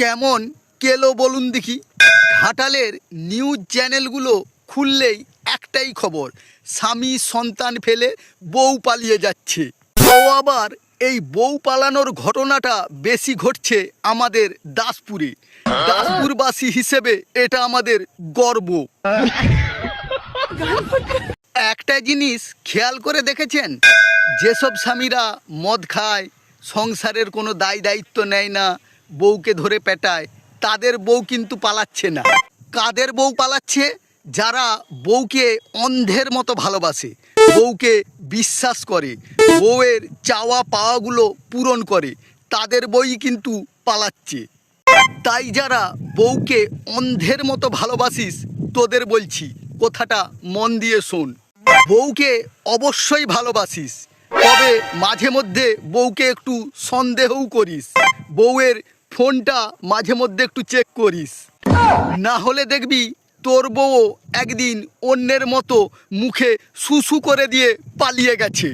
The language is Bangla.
কেমন কেলো বলুন দেখি। ঘাটালের নিউজ চ্যানেলগুলো খুললেই একটাই খবর, স্বামী সন্তান ফেলে বউ পালিয়ে যাচ্ছে। ও আবার এই বউ পালানোর ঘটনাটা বেশি ঘটছে আমাদের দাসপুরে। দাসপুরবাসী হিসেবে এটা আমাদের গর্ব। একটা জিনিস খেয়াল করে দেখেছেন, যেসব স্বামীরা মদ খায়, সংসারের কোনো দায় দায়িত্ব নেয় না, বউকে ধরে পেটায়, তাদের বউ কিন্তু পালাচ্ছে না। কাদের বউ পালাচ্ছে? যারা বউকে অন্ধের মতো ভালোবাসে, বউকে বিশ্বাস করে, বউয়ের চাওয়া পাওয়াগুলো পূরণ করে, তাদের বউই কিন্তু পালাচ্ছে। তাই যারা বউকে অন্ধের মতো ভালোবাসিস, তোদের বলছি কথাটা মন দিয়ে শোন। বউকে অবশ্যই ভালোবাসিস, তবে মাঝে মধ্যে বউকে একটু সন্দেহও করিস। বউয়ের ফোনটা মাঝে মধ্যে একটু চেক করিস, না হলে দেখবি তোর বউ একদিন অন্যের মতো মুখে সুসু করে দিয়ে পালিয়ে গেছে।